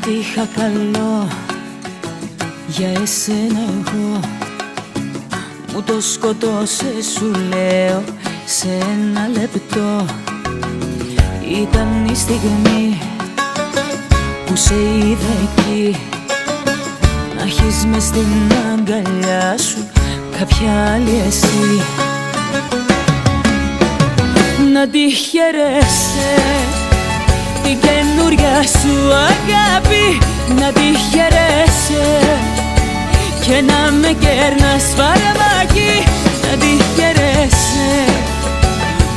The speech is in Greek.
Ό,τι είχα καλό για εσένα εγώ μου το σκοτώσες, σου λέω, σε ένα λεπτό. Ήταν η στιγμή που σε είδα εκεί, να έχεις μες στην αγκαλιά σου κάποια άλλη εσύ. Να τη χαιρέσαι την καινούρια σου αγάπη, να τη χαιρέσαι και να με κέρνας φαρμάκι.